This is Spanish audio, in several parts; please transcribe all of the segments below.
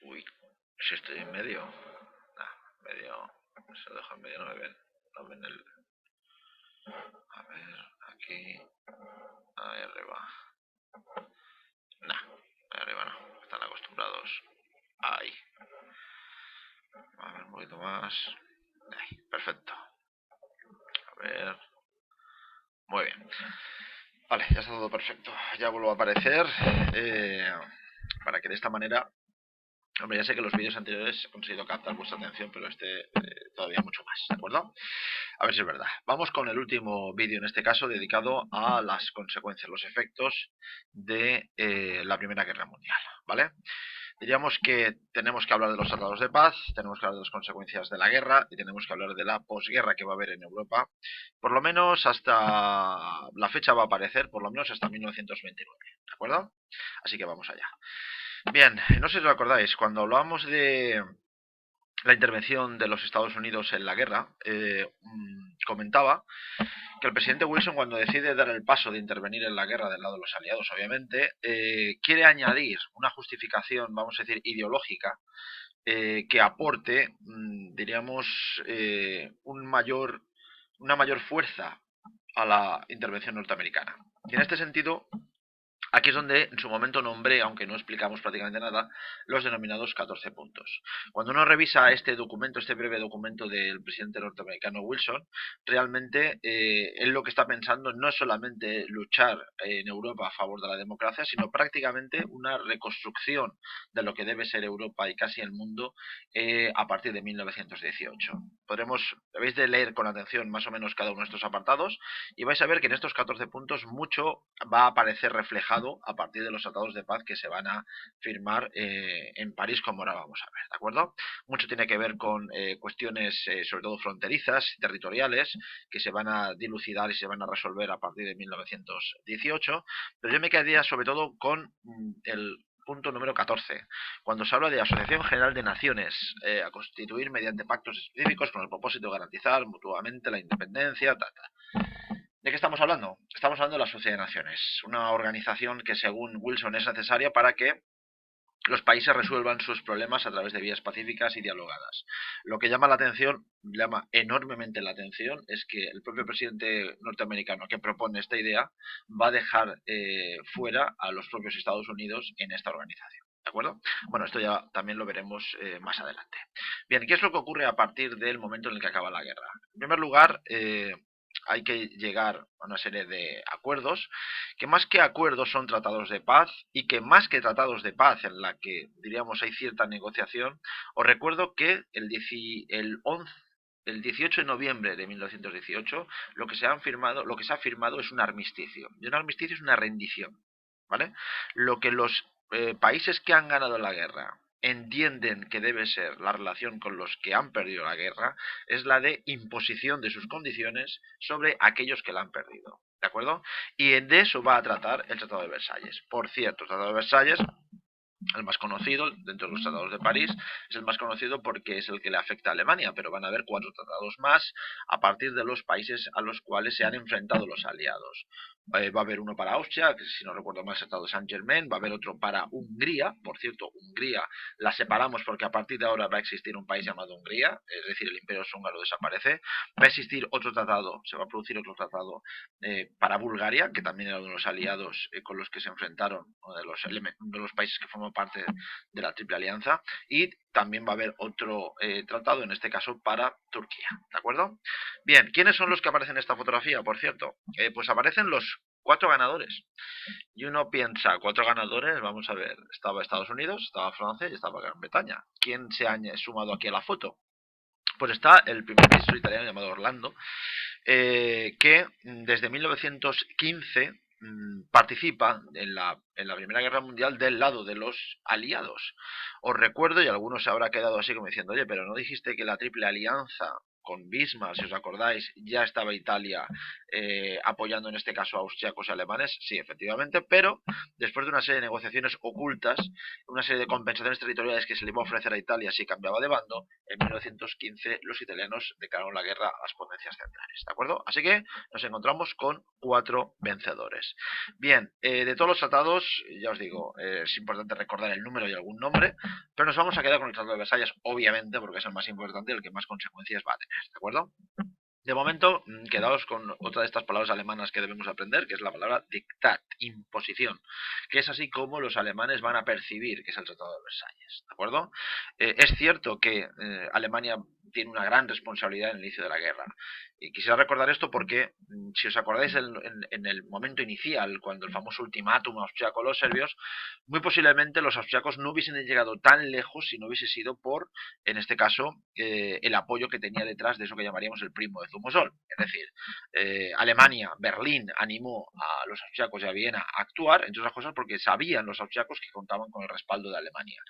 Uy, si estoy en medio. Nah, medio. Se lo dejo en medio, no me ven. No ven el. A ver, aquí. Ahí arriba. Nah, ahí arriba no. Están acostumbrados. Ahí. A ver, un poquito más. Ahí, perfecto. A ver. Muy bien. Vale, ya está todo perfecto. Ya vuelvo a aparecer. Para que de esta manera. Hombre, ya sé que los vídeos anteriores he conseguido captar vuestra atención, pero este todavía mucho más, ¿de acuerdo? A ver si es verdad. Vamos con el último vídeo, en este caso, dedicado a las consecuencias, los efectos de la Primera Guerra Mundial, ¿vale? Diríamos que tenemos que hablar de los tratados de paz, tenemos que hablar de las consecuencias de la guerra y tenemos que hablar de la posguerra que va a haber en Europa, por lo menos hasta la fecha va a aparecer, por lo menos hasta 1929, ¿de acuerdo? Así que vamos allá. Bien, no sé si os acordáis, cuando hablábamos de la intervención de los Estados Unidos en la guerra, comentaba que el presidente Wilson, cuando decide dar el paso de intervenir en la guerra del lado de los aliados, obviamente, quiere añadir una justificación, vamos a decir, ideológica, que aporte, diríamos, una mayor fuerza a la intervención norteamericana. Y en este sentido, aquí es donde en su momento nombré, aunque no explicamos prácticamente nada, los denominados 14 puntos. Cuando uno revisa este documento, este breve documento del presidente norteamericano Wilson, realmente él lo que está pensando no es solamente luchar en Europa a favor de la democracia, sino prácticamente una reconstrucción de lo que debe ser Europa y casi el mundo a partir de 1918. Debéis de leer con atención más o menos cada uno de estos apartados y vais a ver que en estos 14 puntos mucho va a aparecer reflejado a partir de los tratados de paz que se van a firmar en París, como ahora vamos a ver, ¿de acuerdo? Mucho tiene que ver con cuestiones sobre todo fronterizas, territoriales, que se van a dilucidar y se van a resolver a partir de 1918, pero yo me quedaría sobre todo con el punto número 14, cuando se habla de Asociación General de Naciones, a constituir mediante pactos específicos con el propósito de garantizar mutuamente la independencia, ¿De qué estamos hablando? Estamos hablando de la Sociedad de Naciones, una organización que según Wilson es necesaria para que los países resuelvan sus problemas a través de vías pacíficas y dialogadas. Lo que llama enormemente la atención, es que el propio presidente norteamericano que propone esta idea va a dejar fuera a los propios Estados Unidos en esta organización. ¿De acuerdo? Bueno, esto ya también lo veremos más adelante. Bien, ¿qué es lo que ocurre a partir del momento en el que acaba la guerra? En primer lugar, hay que llegar a una serie de acuerdos, que más que acuerdos son tratados de paz, y que más que tratados de paz en la que diríamos hay cierta negociación, os recuerdo que el 18 de noviembre de 1918 lo que se ha firmado es un armisticio, y un armisticio es una rendición, ¿vale? Lo que los países que han ganado la guerra entienden que debe ser la relación con los que han perdido la guerra es la de imposición de sus condiciones sobre aquellos que la han perdido, ¿de acuerdo? Y de eso va a tratar el Tratado de Versalles. Por cierto, el Tratado de Versalles, el más conocido dentro de los tratados de París, es el más conocido porque es el que le afecta a Alemania, pero van a haber 4 tratados más a partir de los países a los cuales se han enfrentado los aliados. Va a haber uno para Austria, que si no recuerdo mal es el Tratado de Saint-Germain, va a haber otro para Hungría, por cierto, Hungría la separamos porque a partir de ahora va a existir un país llamado Hungría, es decir, el Imperio Húngaro desaparece, va a existir otro tratado, se va a producir otro tratado para Bulgaria, que también era uno de los aliados con los que se enfrentaron, uno de los países que forman parte de la Triple Alianza, y también va a haber otro tratado, en este caso para Turquía, ¿de acuerdo? Bien, ¿quiénes son los que aparecen en esta fotografía, por cierto? Pues aparecen los 4 ganadores. Y uno piensa, 4 ganadores, vamos a ver, estaba Estados Unidos, estaba Francia y estaba Gran Bretaña. ¿Quién se ha sumado aquí a la foto? Pues está el primer ministro italiano llamado Orlando, que desde 1915 participa en la Primera Guerra Mundial del lado de los aliados. Os recuerdo, y algunos se habrá quedado así como diciendo, oye, pero no dijiste que la Triple Alianza con Bismarck, si os acordáis, ya estaba Italia apoyando en este caso a austriacos y alemanes, sí, efectivamente, pero después de una serie de negociaciones ocultas, una serie de compensaciones territoriales que se le iba a ofrecer a Italia si cambiaba de bando, en 1915 los italianos declararon la guerra a las potencias centrales, ¿de acuerdo? Así que nos encontramos con 4 vencedores. Bien, de todos los tratados, ya os digo, es importante recordar el número y algún nombre, pero nos vamos a quedar con el Tratado de Versalles, obviamente, porque es el más importante y el que más consecuencias va a tener, ¿de acuerdo? De momento, quedaos con otra de estas palabras alemanas que debemos aprender, que es la palabra Diktat, imposición, que es así como los alemanes van a percibir que es el Tratado de Versalles, ¿de acuerdo? Es cierto que Alemania tiene una gran responsabilidad en el inicio de la guerra. Y quisiera recordar esto porque, si os acordáis en el momento inicial, cuando el famoso ultimátum austriaco a los serbios, muy posiblemente los austriacos no hubiesen llegado tan lejos si no hubiese sido por, en este caso, el apoyo que tenía detrás de eso que llamaríamos el primo de Zumosol. Es decir, Alemania, Berlín animó a los austriacos y a Viena a actuar, entre otras cosas porque sabían los austriacos que contaban con el respaldo de Alemania.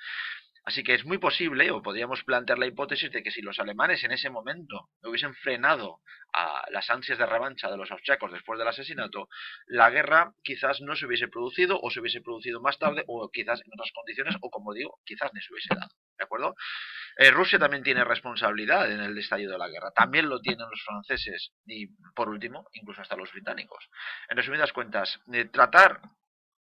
Así que es muy posible, o podríamos plantear la hipótesis de que si los alemanes en ese momento hubiesen frenado a las ansias de revancha de los austriacos después del asesinato, la guerra quizás no se hubiese producido o se hubiese producido más tarde o quizás en otras condiciones o, como digo, quizás ni se hubiese dado. ¿De acuerdo? Rusia también tiene responsabilidad en el estallido de la guerra. También lo tienen los franceses y, por último, incluso hasta los británicos. En resumidas cuentas, tratar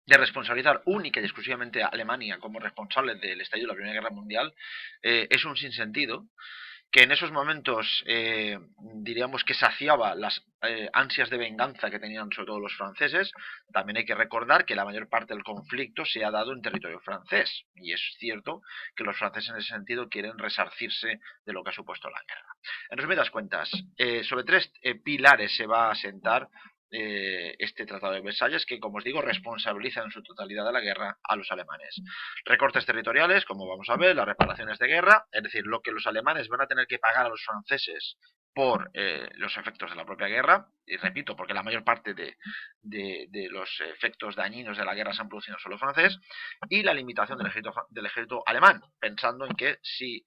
de responsabilizar única y exclusivamente a Alemania como responsable del estallido de la Primera Guerra Mundial es un sinsentido que en esos momentos diríamos que saciaba las ansias de venganza que tenían sobre todo los franceses. También hay que recordar que la mayor parte del conflicto se ha dado en territorio francés y es cierto que los franceses en ese sentido quieren resarcirse de lo que ha supuesto la guerra. En resumidas cuentas, sobre 3 pilares se va a asentar este Tratado de Versalles, que, como os digo, responsabiliza en su totalidad de la guerra a los alemanes. Recortes territoriales, como vamos a ver, las reparaciones de guerra, es decir, lo que los alemanes van a tener que pagar a los franceses por los efectos de la propia guerra, y repito, porque la mayor parte de los efectos dañinos de la guerra se han producido en suelo francés, y la limitación del ejército alemán, pensando en que si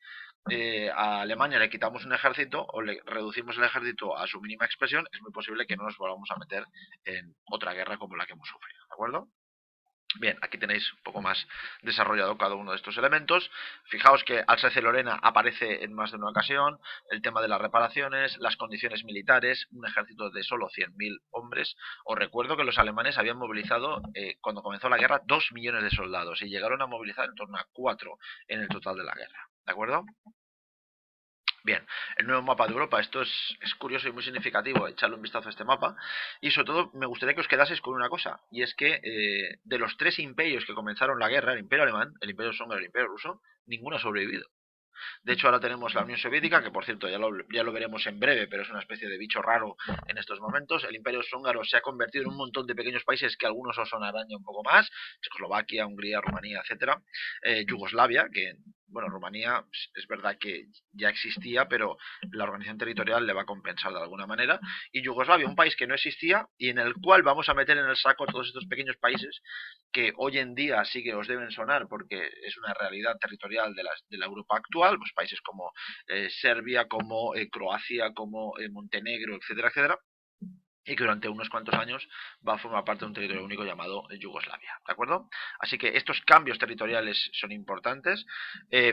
a Alemania le quitamos un ejército o le reducimos el ejército a su mínima expresión, es muy posible que no nos volvamos a meter en otra guerra como la que hemos sufrido, ¿de acuerdo? Bien, aquí tenéis un poco más desarrollado cada uno de estos elementos. Fijaos que Alsacia y Lorena aparece en más de una ocasión, el tema de las reparaciones, las condiciones militares, un ejército de solo 100.000 hombres. Os recuerdo que los alemanes habían movilizado, cuando comenzó la guerra, 2 millones de soldados y llegaron a movilizar en torno a 4 en el total de la guerra. ¿De acuerdo? Bien, el nuevo mapa de Europa, esto es curioso y muy significativo, echarle un vistazo a este mapa, y sobre todo me gustaría que os quedaseis con una cosa, y es que de los 3 imperios que comenzaron la guerra, el imperio alemán, el imperio húngaro y el imperio ruso, ninguno ha sobrevivido. De hecho, ahora tenemos la Unión Soviética, que por cierto ya lo veremos en breve, pero es una especie de bicho raro en estos momentos. El Imperio Húngaro se ha convertido en un montón de pequeños países que algunos os sonarán ya un poco más: Checoslovaquia, Hungría, Rumanía, etcétera. Yugoslavia, que, bueno, Rumanía es verdad que ya existía, pero la organización territorial le va a compensar de alguna manera. Y Yugoslavia, un país que no existía y en el cual vamos a meter en el saco a todos estos pequeños países que hoy en día sí que os deben sonar porque es una realidad territorial de la Europa actual, pues países como Serbia, como Croacia, como Montenegro, etcétera, etcétera, y que durante unos cuantos años va a formar parte de un territorio único llamado Yugoslavia, ¿de acuerdo? Así que estos cambios territoriales son importantes.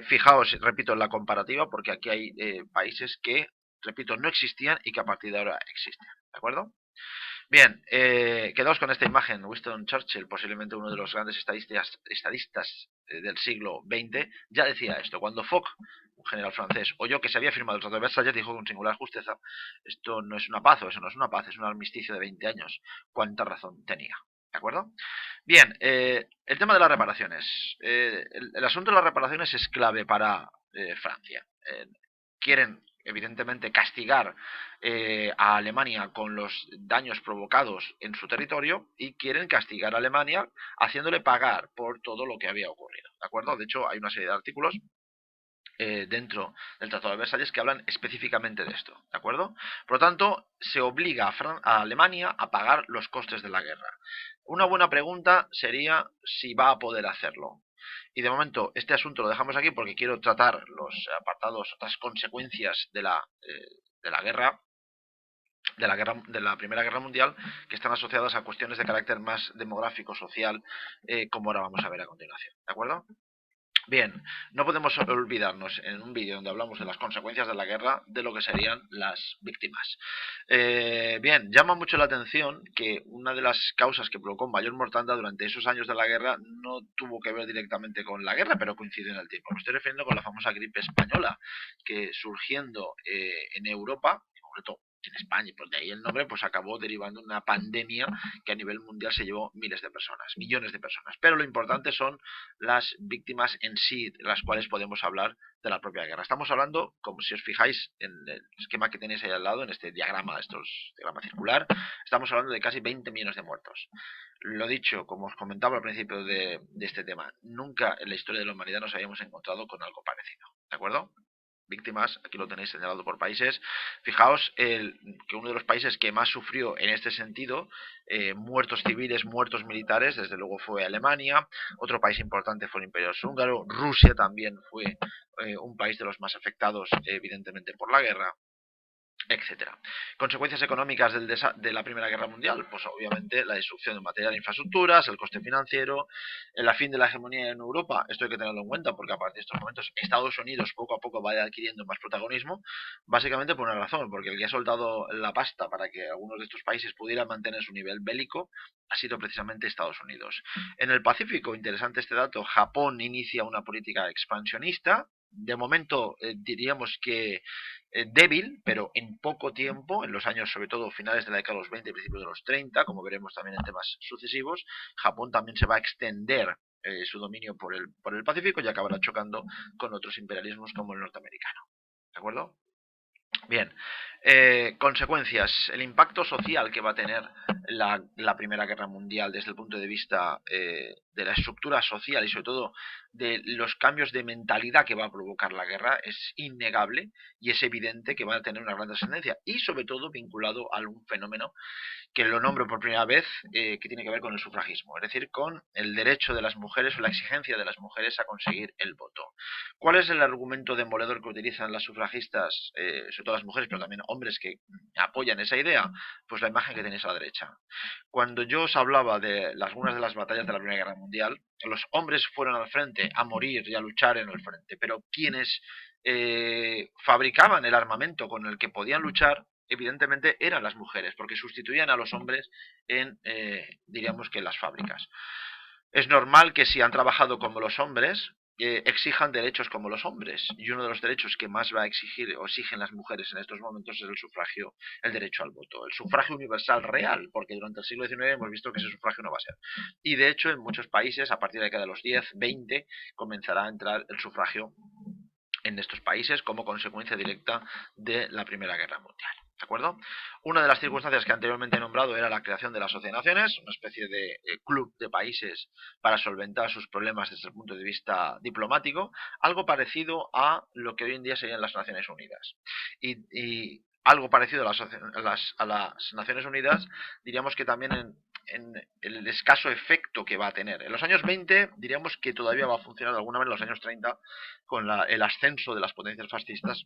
Fijaos, repito, en la comparativa, porque aquí hay países que, repito, no existían y que a partir de ahora existen, ¿de acuerdo? Bien, quedaos con esta imagen. Winston Churchill, posiblemente uno de los grandes estadistas del siglo XX, ya decía esto. Cuando Foch, un general francés, oyó que se había firmado el Tratado de Versalles, dijo con singular justeza: esto no es una paz, o eso no es una paz, es un armisticio de 20 años. Cuánta razón tenía. ¿De acuerdo? Bien, el tema de las reparaciones. El asunto de las reparaciones es clave para Francia. Quieren, evidentemente, castigar a Alemania con los daños provocados en su territorio y quieren castigar a Alemania haciéndole pagar por todo lo que había ocurrido, ¿de acuerdo? De hecho, hay una serie de artículos dentro del Tratado de Versalles que hablan específicamente de esto, ¿de acuerdo? Por lo tanto, se obliga a Alemania a pagar los costes de la guerra. Una buena pregunta sería si va a poder hacerlo. Y de momento este asunto lo dejamos aquí porque quiero tratar los apartados, las consecuencias de la de la guerra, de la Primera Guerra Mundial, que están asociadas a cuestiones de carácter más demográfico, social, como ahora vamos a ver a continuación, ¿de acuerdo? Bien, no podemos olvidarnos en un vídeo donde hablamos de las consecuencias de la guerra de lo que serían las víctimas. Bien, llama mucho la atención que una de las causas que provocó mayor mortandad durante esos años de la guerra no tuvo que ver directamente con la guerra, pero coincide en el tiempo. Me estoy refiriendo con la famosa gripe española, que surgiendo en Europa, en concreto en España, y pues de ahí el nombre, pues acabó derivando en una pandemia que a nivel mundial se llevó miles de personas, millones de personas. Pero lo importante son las víctimas en sí, de las cuales podemos hablar de la propia guerra. Estamos hablando, como si os fijáis en el esquema que tenéis ahí al lado, en este diagrama, diagrama circular, estamos hablando de casi 20 millones de muertos. Lo dicho, como os comentaba al principio de este tema, nunca en la historia de la humanidad nos habíamos encontrado con algo parecido, ¿de acuerdo? Víctimas, aquí lo tenéis señalado por países. Fijaos que uno de los países que más sufrió en este sentido, muertos civiles, muertos militares, desde luego fue Alemania. Otro país importante fue el Imperio Austrohúngaro. Rusia también fue un país de los más afectados, evidentemente, por la guerra, etcétera. Consecuencias económicas de la Primera Guerra Mundial, pues obviamente la destrucción de material e infraestructuras, el coste financiero, el fin de la hegemonía en Europa. Esto hay que tenerlo en cuenta porque a partir de estos momentos Estados Unidos poco a poco va adquiriendo más protagonismo, básicamente por una razón, porque el que ha soltado la pasta para que algunos de estos países pudieran mantener su nivel bélico ha sido precisamente Estados Unidos. En el Pacífico, interesante este dato, Japón inicia una política expansionista. De momento diríamos que débil, pero en poco tiempo, en los años sobre todo finales de la década de los 20 y principios de los 30, como veremos también en temas sucesivos, Japón también se va a extender su dominio por el Pacífico y acabará chocando con otros imperialismos como el norteamericano. ¿De acuerdo? Bien, consecuencias, el impacto social que va a tener la Primera Guerra Mundial desde el punto de vista de la estructura social y sobre todo de los cambios de mentalidad que va a provocar la guerra es innegable y es evidente que va a tener una gran trascendencia y sobre todo vinculado a un fenómeno que lo nombro por primera vez, que tiene que ver con el sufragismo, es decir, con el derecho de las mujeres o la exigencia de las mujeres a conseguir el voto. ¿Cuál es el argumento demoledor que utilizan las sufragistas, sobre todo las mujeres, pero también hombres que apoyan esa idea? Pues la imagen que tenéis a la derecha. Cuando yo os hablaba de algunas de las batallas de la Primera Guerra Mundial, los hombres fueron al frente a morir y a luchar en el frente, pero quienes fabricaban el armamento con el que podían luchar evidentemente eran las mujeres, porque sustituían a los hombres en, diríamos que en las fábricas. Es normal que si han trabajado como los hombres, exijan derechos como los hombres. Y uno de los derechos que más va a exigir o exigen las mujeres en estos momentos es el sufragio, el derecho al voto. El sufragio universal real, porque durante el siglo XIX hemos visto que ese sufragio no va a ser. Y de hecho, en muchos países, a partir de la década de los 10, 20, comenzará a entrar el sufragio en estos países como consecuencia directa de la Primera Guerra Mundial. ¿De acuerdo? Una de las circunstancias que anteriormente he nombrado era la creación de la Sociedad de Naciones, una especie de club de países para solventar sus problemas desde el punto de vista diplomático, algo parecido a lo que hoy en día serían las Naciones Unidas. Y algo parecido a las Naciones Unidas, diríamos que también en el escaso efecto que va a tener. En los años 20 diríamos que todavía va a funcionar de alguna manera, en los años 30, con el ascenso de las potencias fascistas,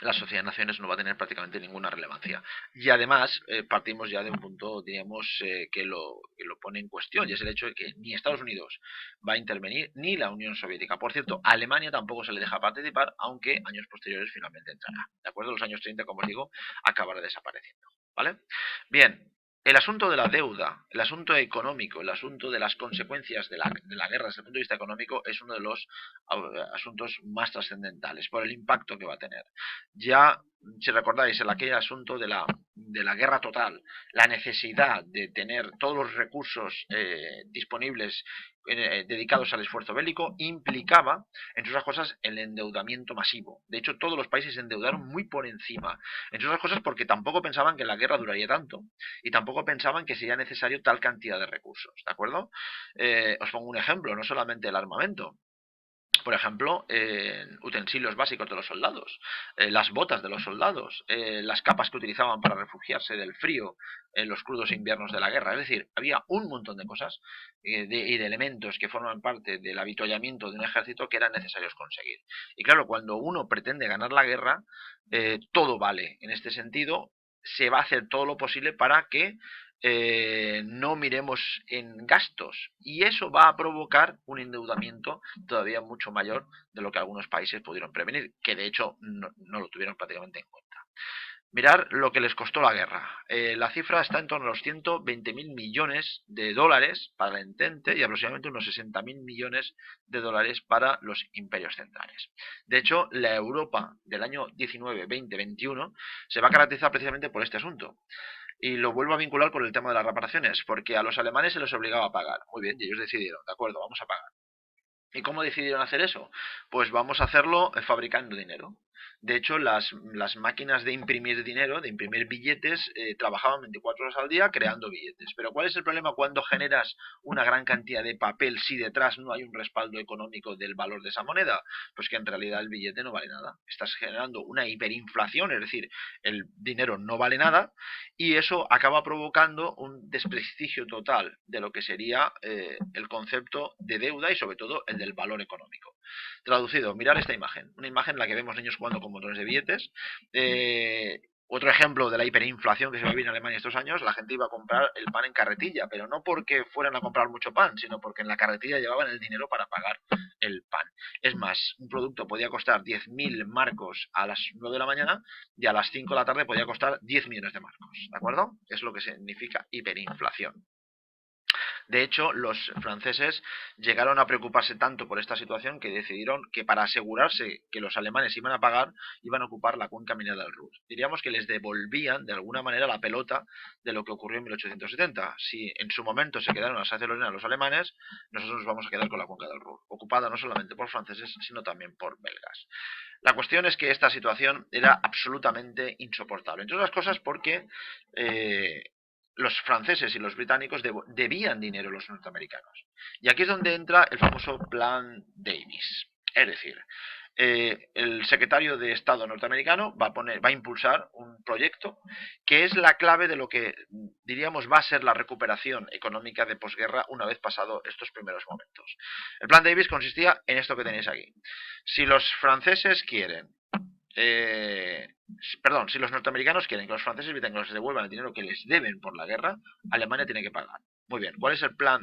la Sociedad de Naciones no va a tener prácticamente ninguna relevancia. Y además partimos ya de un punto, diríamos, que lo pone en cuestión, y es el hecho de que ni Estados Unidos va a intervenir, ni la Unión Soviética. Por cierto, a Alemania tampoco se le deja participar, aunque años posteriores finalmente entrará. ¿De acuerdo? Los años 30, como os digo, acabará desapareciendo. ¿Vale? Bien. El asunto de la deuda, el asunto económico, el asunto de las consecuencias de la guerra desde el punto de vista económico es uno de los asuntos más trascendentales por el impacto que va a tener. Ya, si recordáis, en aquel asunto de la guerra total, la necesidad de tener todos los recursos disponibles dedicados al esfuerzo bélico implicaba, entre otras cosas, el endeudamiento masivo. De hecho, todos los países se endeudaron muy por encima, entre otras cosas porque tampoco pensaban que la guerra duraría tanto y tampoco pensaban que sería necesario tal cantidad de recursos, ¿de acuerdo? Os pongo un ejemplo, no solamente el armamento. por ejemplo, utensilios básicos de los soldados, las botas de los soldados, las capas que utilizaban para refugiarse del frío en los crudos inviernos de la guerra. Es decir, había un montón de cosas y de elementos que forman parte del avituallamiento de un ejército que eran necesarios conseguir. Y claro, cuando uno pretende ganar la guerra, todo vale. En este sentido, se va a hacer todo lo posible para que no miremos en gastos, y eso va a provocar un endeudamiento todavía mucho mayor de lo que algunos países pudieron prevenir, que de hecho no lo tuvieron prácticamente en cuenta. Mirar lo que les costó la guerra. La cifra está en torno a los 120.000 millones de dólares para el Entente y aproximadamente unos 60.000 millones de dólares para los imperios centrales. De hecho, la Europa del año 19, 20, 21 se va a caracterizar precisamente por este asunto. Y lo vuelvo a vincular con el tema de las reparaciones, porque a los alemanes se les obligaba a pagar. Muy bien, y ellos decidieron, de acuerdo, vamos a pagar. ¿Y cómo decidieron hacer eso? Pues vamos a hacerlo fabricando dinero. De hecho, las máquinas de imprimir dinero, de imprimir billetes, trabajaban 24 horas al día creando billetes. Pero ¿cuál es el problema cuando generas una gran cantidad de papel si detrás no hay un respaldo económico del valor de esa moneda? Pues que en realidad el billete no vale nada. Estás generando una hiperinflación, es decir, el dinero no vale nada, y eso acaba provocando un desprestigio total de lo que sería el concepto de deuda y sobre todo el del valor económico. Traducido, mirar esta imagen, una imagen en la que vemos niños jugando con montones de billetes. Otro ejemplo de la hiperinflación que se va a vivir en Alemania estos años, la gente iba a comprar el pan en carretilla, pero no porque fueran a comprar mucho pan, sino porque en la carretilla llevaban el dinero para pagar el pan. Es más, un producto podía costar 10.000 marcos a las 9 de la mañana y a las 5 de la tarde podía costar 10 millones de marcos, ¿de acuerdo? Es lo que significa hiperinflación. De hecho, los franceses llegaron a preocuparse tanto por esta situación que decidieron que para asegurarse que los alemanes iban a pagar, iban a ocupar la cuenca minera del Ruhr. Diríamos que les devolvían de alguna manera la pelota de lo que ocurrió en 1870. Si en su momento se quedaron a Alsacia-Lorena los alemanes, nosotros nos vamos a quedar con la cuenca del Ruhr, ocupada no solamente por franceses, sino también por belgas. La cuestión es que esta situación era absolutamente insoportable, entre otras cosas porque los franceses y los británicos debían dinero a los norteamericanos. Y aquí es donde entra el famoso Plan Davis. Es decir, el secretario de Estado norteamericano va a impulsar un proyecto que es la clave de lo que diríamos va a ser la recuperación económica de posguerra una vez pasado estos primeros momentos. El Plan Davis consistía en esto que tenéis aquí. Si los franceses quieren si los norteamericanos quieren que los franceses británicos les devuelvan el dinero que les deben por la guerra, Alemania tiene que pagar. Muy bien, ¿cuál es el plan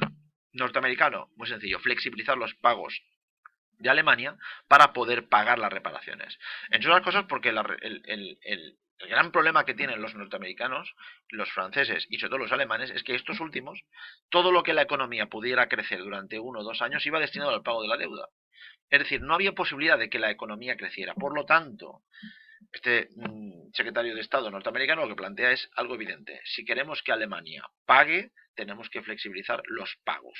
norteamericano? Muy sencillo, flexibilizar los pagos de Alemania para poder pagar las reparaciones. Entre otras cosas porque el gran problema que tienen los norteamericanos, los franceses y sobre todo los alemanes es que estos últimos, todo lo que la economía pudiera crecer durante 1 o 2 años iba destinado al pago de la deuda. Es decir, no había posibilidad de que la economía creciera. Por lo tanto, este secretario de Estado norteamericano lo que plantea es algo evidente. Si queremos que Alemania pague, tenemos que flexibilizar los pagos.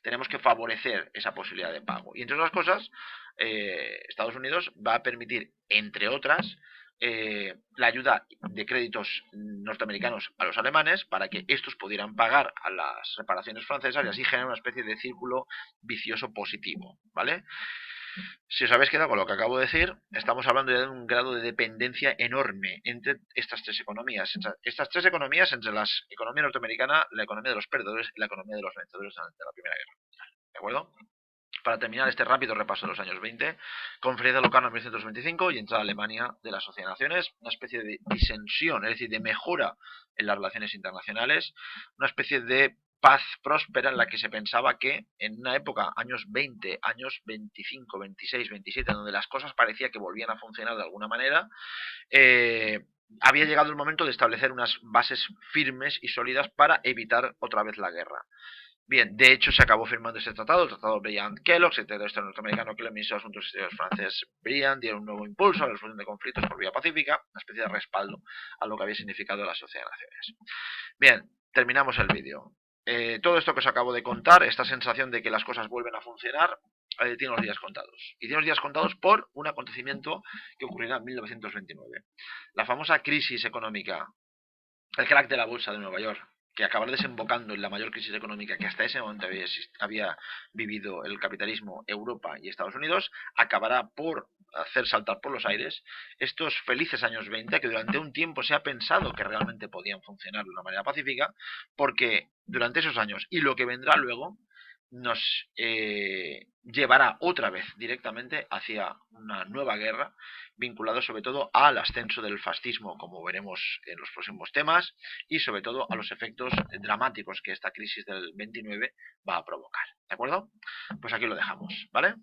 Tenemos que favorecer esa posibilidad de pago. Y entre otras cosas, Estados Unidos va a permitir, entre otras, la ayuda de créditos norteamericanos a los alemanes para que estos pudieran pagar a las reparaciones francesas y así generar una especie de círculo vicioso positivo, ¿vale? Si os habéis quedado con lo que acabo de decir, estamos hablando ya de un grado de dependencia enorme entre estas tres economías. Estas tres economías, entre la economía norteamericana, la economía de los perdedores y la economía de los vencedores durante la Primera Guerra Mundial. ¿De acuerdo? Para terminar este rápido repaso de los años 20, Conferencia de Locarno en 1925 y entrada a Alemania de la Sociedad de Naciones, una especie de disensión, es decir, de mejora en las relaciones internacionales, una especie de paz próspera en la que se pensaba que en una época, años 20, años 25, 26, 27, donde las cosas parecía que volvían a funcionar de alguna manera, había llegado el momento de establecer unas bases firmes y sólidas para evitar otra vez la guerra. Bien, de hecho se acabó firmando este tratado, el tratado Briand-Kellogg, secretario de Estado norteamericano que el ministro de Asuntos Exteriores francés Briand dieron un nuevo impulso a la resolución de conflictos por vía pacífica, una especie de respaldo a lo que había significado la Sociedad de Naciones. Bien, terminamos el vídeo. Todo esto que os acabo de contar, esta sensación de que las cosas vuelven a funcionar, tiene los días contados. Y tiene los días contados por un acontecimiento que ocurrirá en 1929. La famosa crisis económica, el crack de la bolsa de Nueva York, que acabará desembocando en la mayor crisis económica que hasta ese momento había vivido el capitalismo, Europa y Estados Unidos, acabará por hacer saltar por los aires estos felices años 20 que durante un tiempo se ha pensado que realmente podían funcionar de una manera pacífica, porque durante esos años y lo que vendrá luego nos llevará otra vez directamente hacia una nueva guerra, vinculado sobre todo al ascenso del fascismo, como veremos en los próximos temas, y sobre todo a los efectos dramáticos que esta crisis del 29 va a provocar. ¿De acuerdo? Pues aquí lo dejamos, ¿vale?